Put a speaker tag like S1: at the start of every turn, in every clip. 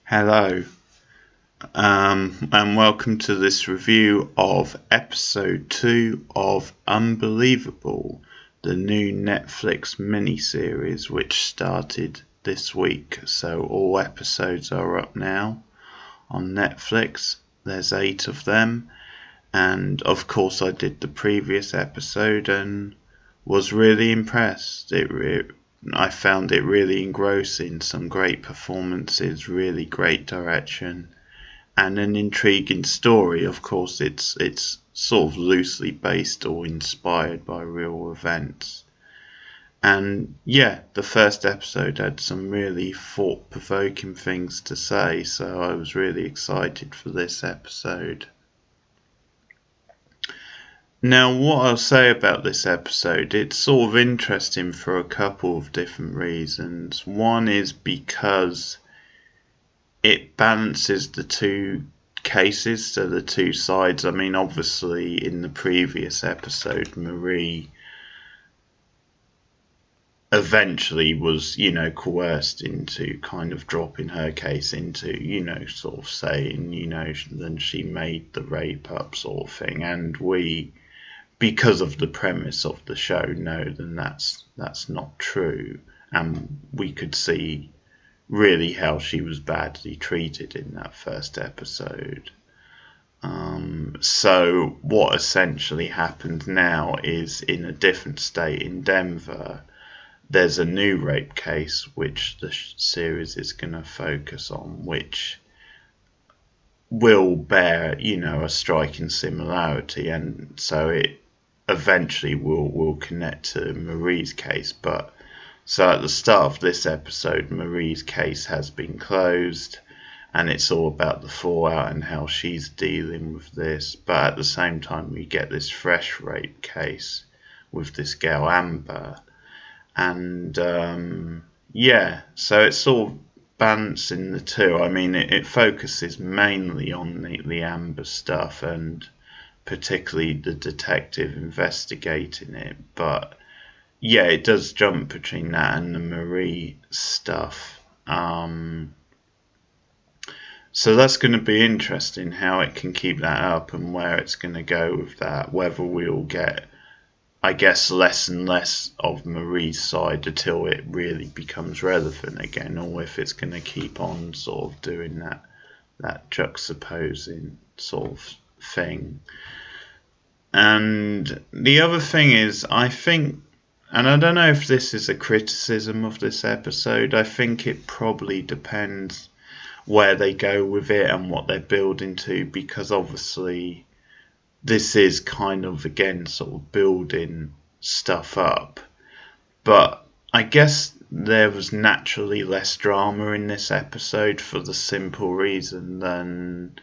S1: Hello, and welcome to this review of episode 2 of Unbelievable, the new Netflix miniseries which started this week. So all episodes are up now on Netflix. There's 8 of them, and of course I did the previous episode and was really impressed. I found it really engrossing, some great performances, really great direction, and an intriguing story. Of course, it's sort of loosely based or inspired by real events. And yeah, the first episode had some really thought-provoking things to say, so I was really excited for this episode. Now, what I'll say about this episode, it's sort of interesting for a couple of different reasons. One is because it balances the two cases, so the two sides. I mean, obviously, in the previous episode, Marie eventually was, coerced into kind of dropping her case into, sort of saying, then she made the rape up sort of thing. And we, because of the premise of the show, know then that's not true, and we could see really how she was badly treated in that first episode. So what essentially happened now is, in a different state in Denver, there's a new rape case which the series is going to focus on, which will bear, a striking similarity, and so it eventually will connect to Marie's case. But so at the start of this episode, Marie's case has been closed, and it's all about the fallout and how she's dealing with this. But at the same time, we get this fresh rape case with this girl Amber, and so it's sort of balancing the two. I mean, it focuses mainly on the Amber stuff, and particularly the detective investigating it, but yeah, it does jump between that and the Marie stuff. So that's going to be interesting how it can keep that up and where it's going to go with that. Whether we'll get, I guess, less and less of Marie's side until it really becomes relevant again, or if it's going to keep on sort of doing that juxtaposing sort of thing. And the other thing is, I think, and I don't know if this is a criticism of this episode, I think it probably depends where they go with it and what they're building to, because obviously this is kind of, again, sort of building stuff up. But I guess there was naturally less drama in this episode for the simple reason than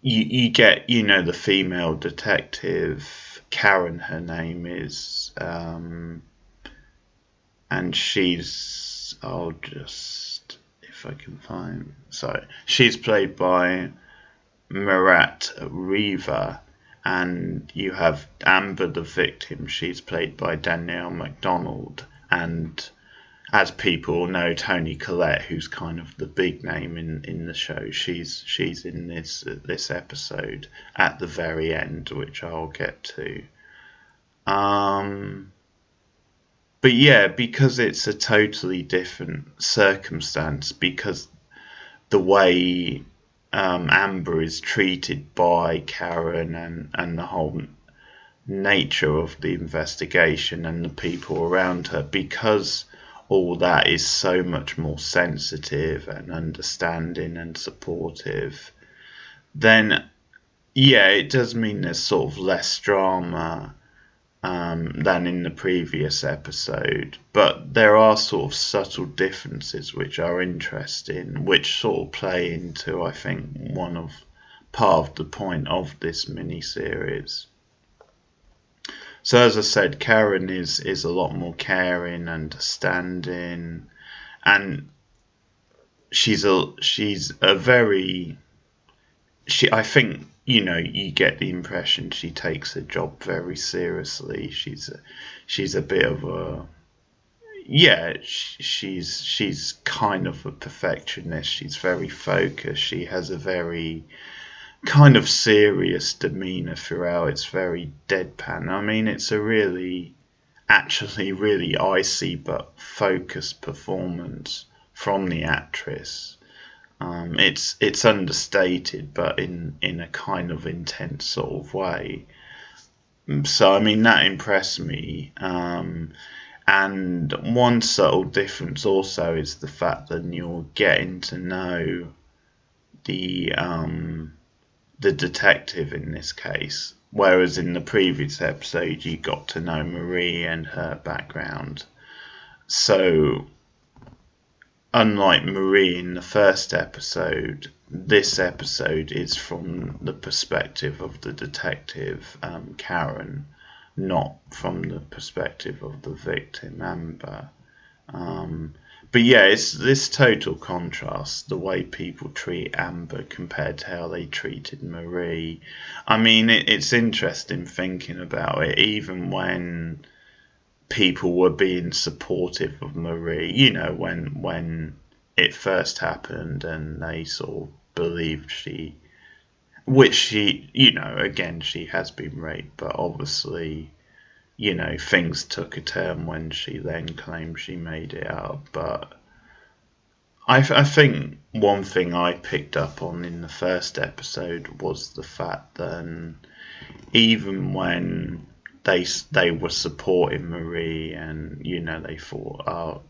S1: you get, the female detective, Karen, her name is, and she's, I'll just, if I can find, sorry, she's played by Marat Riva, and you have Amber, the victim, she's played by Danielle MacDonald, and as people know, Toni Collette, who's kind of the big name in the show, she's in this episode at the very end, which I'll get to. But yeah, because it's a totally different circumstance, because the way Amber is treated by Karen and the whole nature of the investigation and the people around her, because all that is so much more sensitive and understanding and supportive, then yeah, it does mean there's sort of less drama than in the previous episode. But there are sort of subtle differences which are interesting, which sort of play into, I think, part of the point of this miniseries. So as I said, Karen is a lot more caring, understanding, and she's a very, I think, you get the impression she takes her job very seriously. She's a bit of a, yeah, she's kind of a perfectionist. She's very focused. She has a very kind of serious demeanor throughout. It's very deadpan. I mean, it's a really, actually, really icy but focused performance from the actress. It's understated, but in a kind of intense sort of way. So I mean that impressed me. And one subtle difference also is the fact that you're getting to know the the detective in this case, whereas in the previous episode you got to know Marie and her background. So unlike Marie in the first episode, this episode is from the perspective of the detective, Karen, not from the perspective of the victim, Amber. Um, but yeah, it's this total contrast, the way people treat Amber compared to how they treated Marie. I mean, it's interesting thinking about it, even when people were being supportive of Marie, when it first happened and they sort of believed which she, again, she has been raped, but obviously, things took a turn when she then claimed she made it up. But I think one thing I picked up on in the first episode was the fact that even when they were supporting Marie and they thought, oh,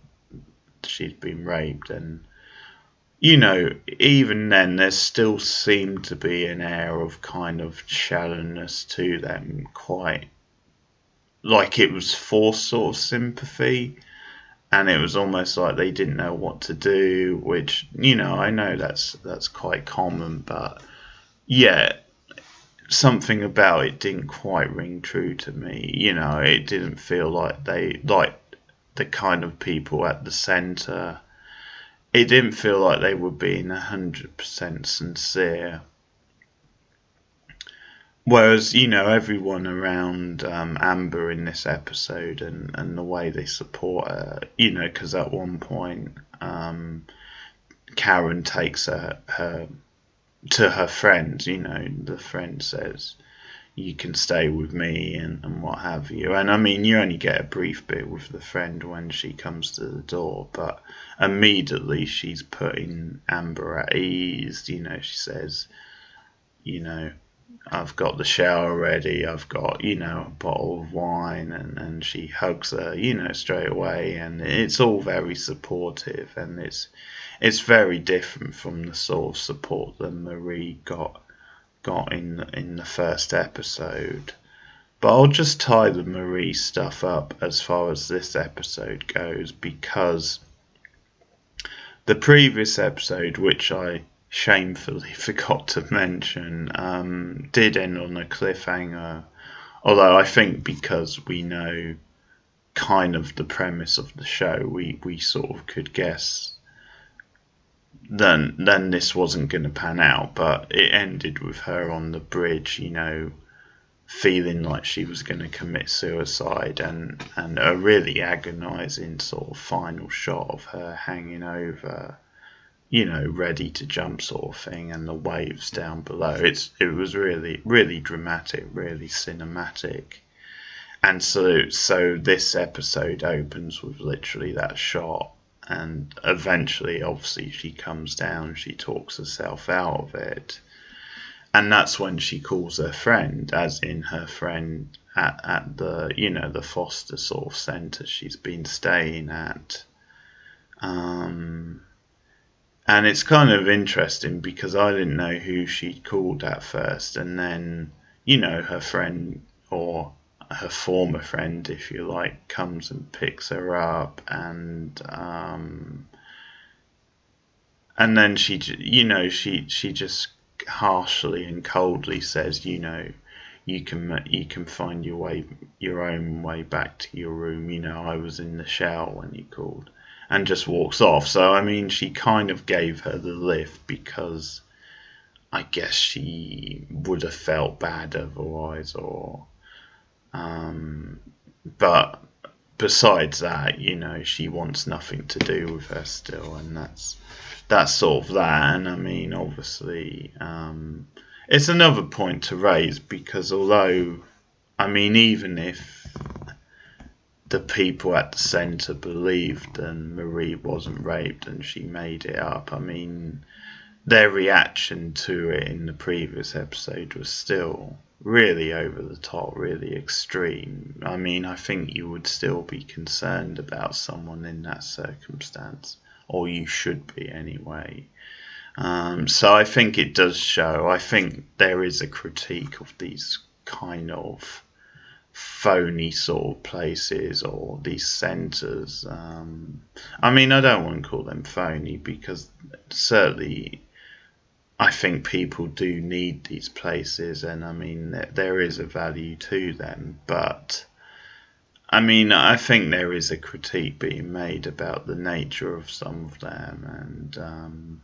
S1: she's been raped, and even then there still seemed to be an air of kind of shallowness to them, quite like it was forced sort of sympathy, and it was almost like they didn't know what to do, which I know that's quite common, but yeah, something about it didn't quite ring true to me. It didn't feel like they like the kind of people at the center. It didn't feel like they were being 100% sincere. Whereas, everyone around Amber in this episode, and the way they support her, because at one point Karen takes her to her friends, the friend says, you can stay with me and what have you. And I mean, you only get a brief bit with the friend when she comes to the door, but immediately she's putting Amber at ease. She says, you know, I've got the shower ready, I've got, a bottle of wine, and she hugs her, straight away, and it's all very supportive, and it's very different from the sort of support that Marie got in the first episode. But I'll just tie the Marie stuff up as far as this episode goes, because the previous episode, which I shamefully forgot to mention, did end on a cliffhanger. Although I think because we know kind of the premise of the show, we sort of could guess then this wasn't going to pan out. But it ended with her on the bridge, feeling like she was going to commit suicide, and a really agonizing sort of final shot of her hanging over, ready to jump sort of thing, and the waves down below. It was really, really dramatic, really cinematic. And so this episode opens with literally that shot, and eventually, obviously, she comes down, she talks herself out of it, and that's when she calls her friend, as in her friend at the the foster sort of centre she's been staying at. And it's kind of interesting because I didn't know who she'd called at first, and then her friend, or her former friend, if you like, comes and picks her up, and then she just harshly and coldly says, you can find your own way back to your room. I was in the shower when you called, and just walks off. So I mean, she kind of gave her the lift because I guess she would have felt bad otherwise, or but besides that, she wants nothing to do with her still, and that's sort of that. And I mean, obviously, it's another point to raise because although, I mean, even if the people at the centre believed and Marie wasn't raped and she made it up, I mean, their reaction to it in the previous episode was still really over the top, really extreme. I mean, I think you would still be concerned about someone in that circumstance, or you should be anyway. So I think it does show. I think there is a critique of these kind of phony sort of places or these centres. I mean, I don't want to call them phony because certainly I think people do need these places, and I mean there is a value to them, but I mean I think there is a critique being made about the nature of some of them, and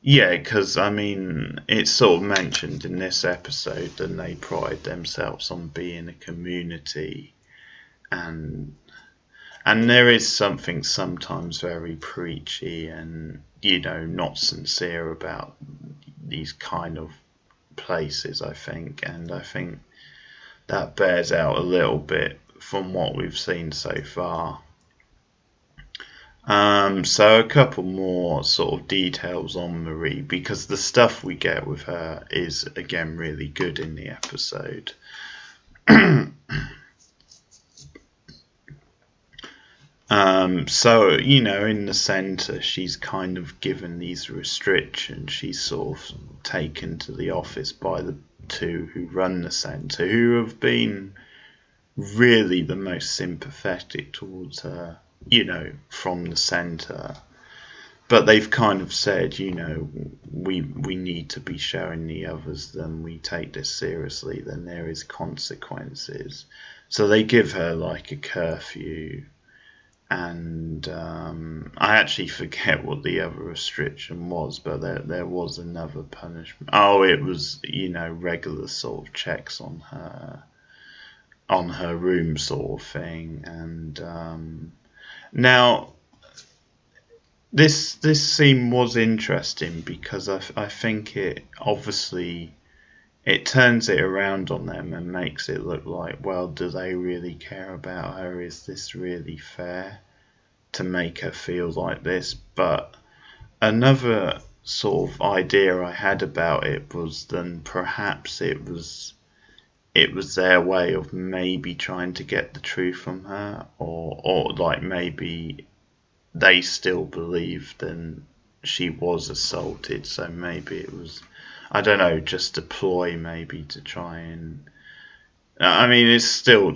S1: yeah, because I mean it's sort of mentioned in this episode that they pride themselves on being a community, and there is something sometimes very preachy and not sincere about these kind of places, I think, and I think that bears out a little bit from what we've seen so far. So a couple more sort of details on Marie, because the stuff we get with her is again really good in the episode. So, in the centre, she's kind of given these restrictions. She's sort of taken to the office by the two who run the centre, who have been really the most sympathetic towards her, from the centre. But they've kind of said, we need to be showing the others that we take this seriously, then there is consequences. So they give her like a curfew. And I actually forget what the other restriction was, but there was another punishment. Oh, it was regular sort of checks on her room sort of thing. And now this scene was interesting because I think it obviously it turns it around on them and makes it look like, well, do they really care about her? Is this really fair to make her feel like this? But another sort of idea I had about it was then perhaps it was their way of maybe trying to get the truth from her, or like maybe they still believed then she was assaulted, so maybe it was, I don't know, just a ploy maybe to try and, I mean, it's still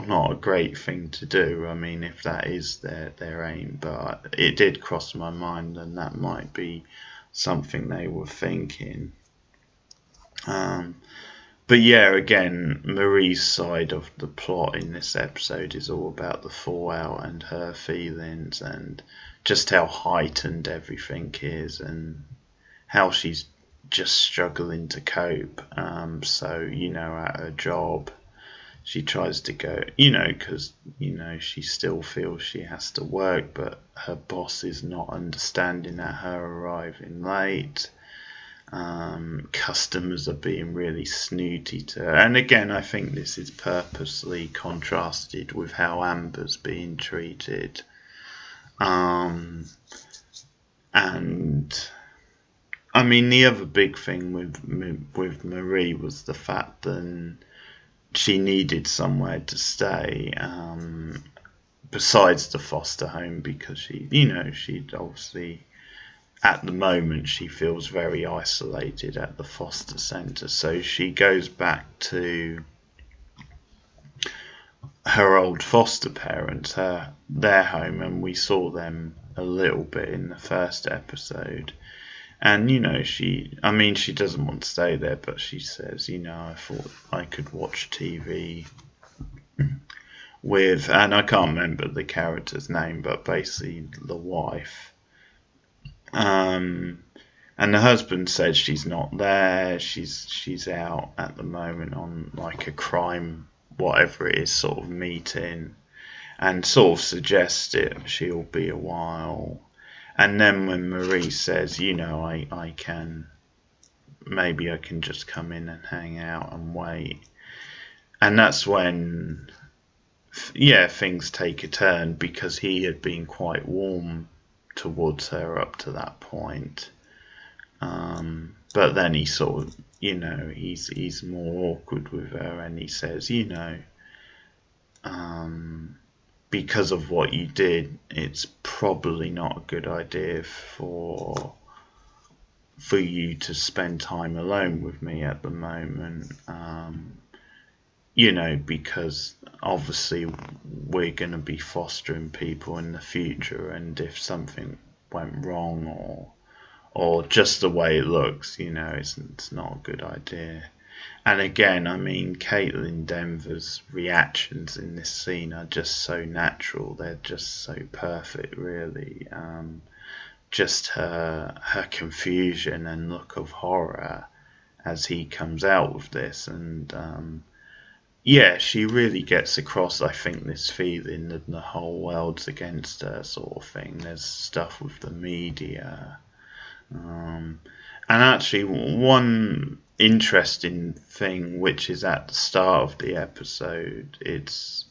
S1: not a great thing to do. I mean, if that is their aim, but it did cross my mind, and that might be something they were thinking. But yeah, again, Marie's side of the plot in this episode is all about the fallout and her feelings and just how heightened everything is and how she's just struggling to cope. So, at her job, she tries to go, because, she still feels she has to work, but her boss is not understanding at her arriving late. Customers are being really snooty to her. And again, I think this is purposely contrasted with how Amber's being treated. And I mean, the other big thing with Marie was the fact that she needed somewhere to stay, besides the foster home, because she'd obviously, at the moment, she feels very isolated at the foster centre. So she goes back to her old foster parents, their home, and we saw them a little bit in the first episode. And she doesn't want to stay there, but she says, I thought I could watch TV with, and I can't remember the character's name, but basically the wife. And the husband said she's not there. She's out at the moment on like a crime, whatever it is, sort of meeting. and sort of suggests she'll be a while. And then when Marie says, I can, maybe I can just come in and hang out and wait. And that's when, things take a turn, because he had been quite warm towards her up to that point. But then he sort of, he's more awkward with her, and he says, because of what you did, it's probably not a good idea for you to spend time alone with me at the moment. Because obviously we're going to be fostering people in the future, and if something went wrong, or just the way it looks, it's not a good idea. And again, I mean, Caitlin Denver's reactions in this scene are just so natural. They're just so perfect, really. Just her confusion and look of horror as he comes out with this. And she really gets across, I think, this feeling that the whole world's against her, sort of thing. There's stuff with the media. And actually, one interesting thing, which is at the start of the episode, it's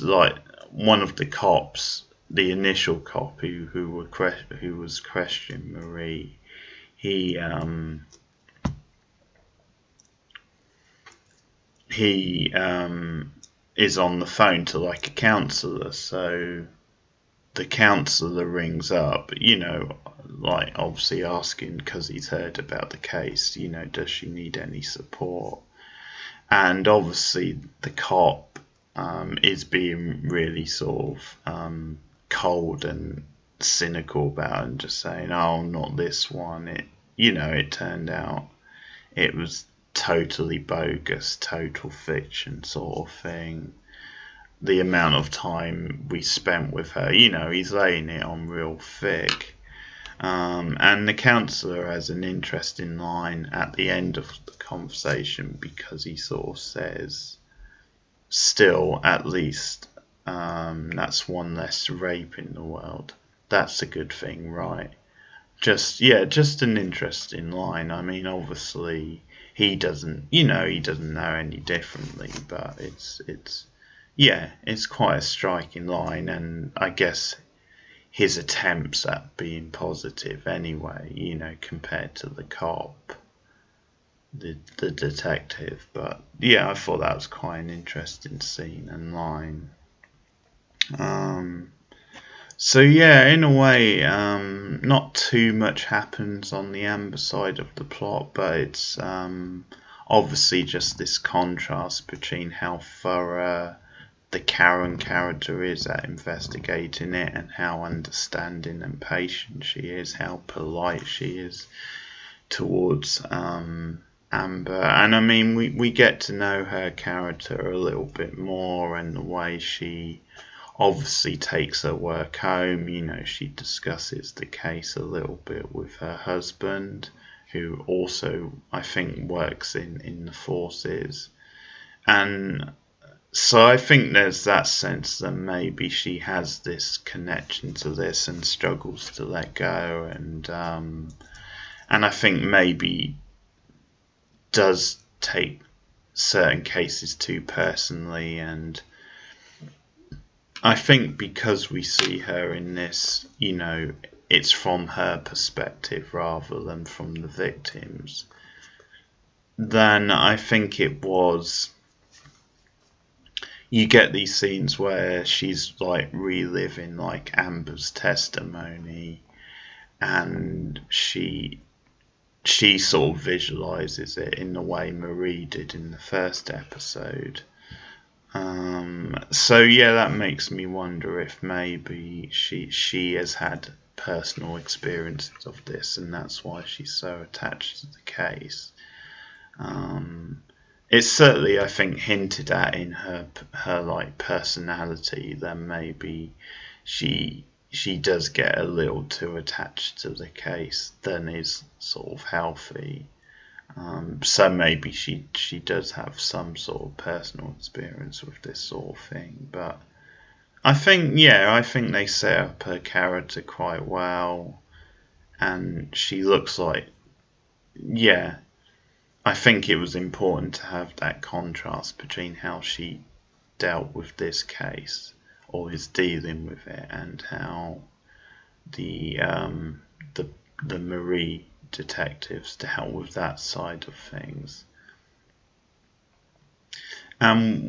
S1: like one of the cops, the initial cop who was questioning Marie. He is on the phone to like a counsellor, so the counsellor rings up, like obviously asking, because he's heard about the case, does she need any support? And obviously the cop is being really sort of cold and cynical about it, and just saying, oh, not this one. It turned out it was totally bogus, total fiction sort of thing. The amount of time we spent with her, he's laying it on real thick. And the counsellor has an interesting line at the end of the conversation, because he sort of says, still, at least, that's one less rape in the world. That's a good thing, right? Just an interesting line. I mean, obviously, he doesn't know any differently, but it's quite a striking line, and I guess his attempts at being positive anyway, compared to the cop, the detective. But I thought that was quite an interesting scene and line. So in a way, not too much happens on the Amber side of the plot, but it's obviously just this contrast between how thorough the Karen character is at investigating it, and how understanding and patient she is, how polite she is towards Amber. And I mean, we get to know her character a little bit more, and the way she obviously takes her work home. She discusses the case a little bit with her husband, who also, I think, works in the forces. And so I think there's that sense that maybe she has this connection to this and struggles to let go, and I think maybe does take certain cases too personally. And I think because we see her in this, it's from her perspective rather than from the victims, then I think it was, you get these scenes where she's like reliving like Amber's testimony, and she sort of visualizes it in the way Marie did in the first episode. So that makes me wonder if maybe she has had personal experiences of this, and that's why she's so attached to the case. It's certainly, I think, hinted at in her like personality that maybe she does get a little too attached to the case than is sort of healthy. So maybe she does have some sort of personal experience with this sort of thing. But I think they set up her character quite well, and she looks like, yeah, I think it was important to have that contrast between how she dealt with this case, or is dealing with it, and how the the the Marie detectives dealt with that side of things.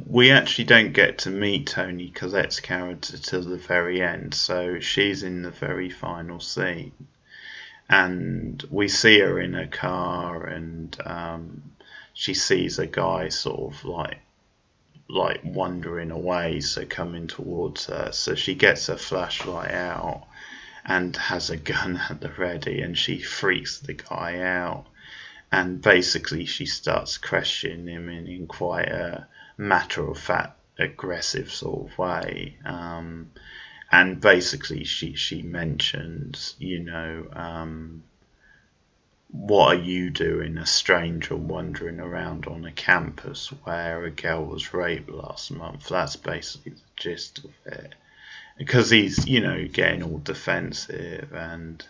S1: We actually don't get to meet Toni Collette's character till the very end, so she's in the very final scene, and we see her in a car, and she sees a guy sort of like wandering away, so coming towards her. So she gets her flashlight out and has a gun at the ready, and she freaks the guy out. And basically, she starts questioning him in quite a matter-of-fact, aggressive sort of way. And basically, she mentions, what are you doing, a stranger wandering around on a campus where a girl was raped last month? That's basically the gist of it. Because he's, getting all defensive, and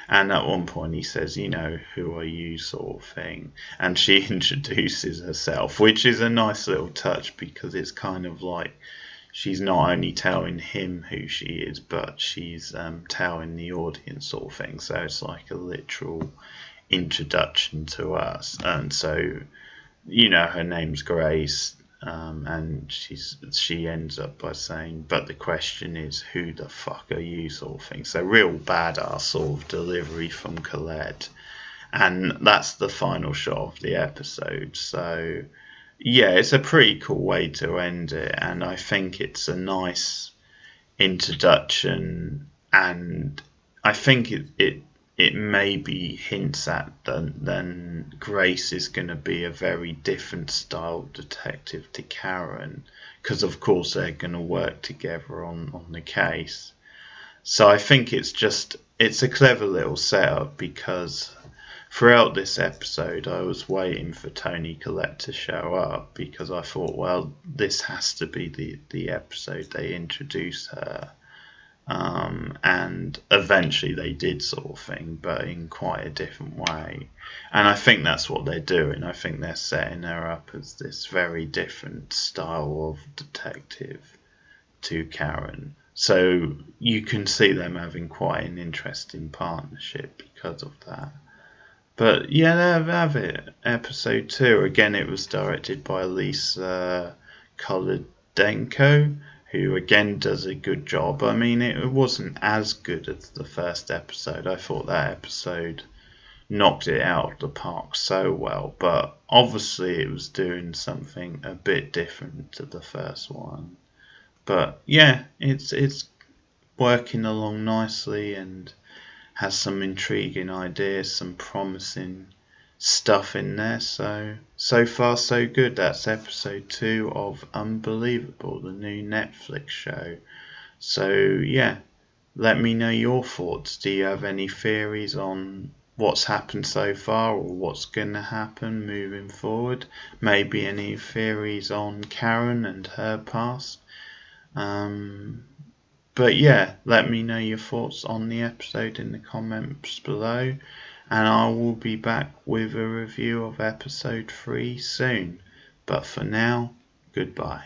S1: at one point he says, who are you, sort of thing. And she introduces herself, which is a nice little touch, because it's kind of like she's not only telling him who she is, but she's telling the audience, sort of thing. So it's like a literal introduction to us. And so, her name's Grace, and she ends up by saying, but the question is, who the fuck are you, sort of thing. So real badass sort of delivery from Colette. And that's the final shot of the episode. So yeah, it's a pretty cool way to end it, and I think it's a nice introduction, and I think it maybe hints at then Grace is going to be a very different style detective to Karen, because of course they're going to work together on the case. So I think it's a clever little setup, because throughout this episode I was waiting for Toni Collette to show up, because I thought, well, this has to be the episode they introduce her. And eventually they did, sort of thing, but in quite a different way. And I think that's what they're doing. I think they're setting her up as this very different style of detective to Karen. So you can see them having quite an interesting partnership because of that. But yeah, there have it. Episode 2. Again, it was directed by Lisa Kolodenko, who again does a good job. I mean, it wasn't as good as the first episode. I thought that episode knocked it out of the park so well, but obviously it was doing something a bit different to the first one. But yeah, it's working along nicely, and has some intriguing ideas, some promising stuff in there. So far so good. That's episode 2 of Unbelievable, the new Netflix show. So yeah, let me know your thoughts. Do you have any theories on what's happened so far, or what's going to happen moving forward? Maybe any theories on Karen and her past? But yeah, let me know your thoughts on the episode in the comments below, and I will be back with a review of episode 3 soon. But for now, goodbye.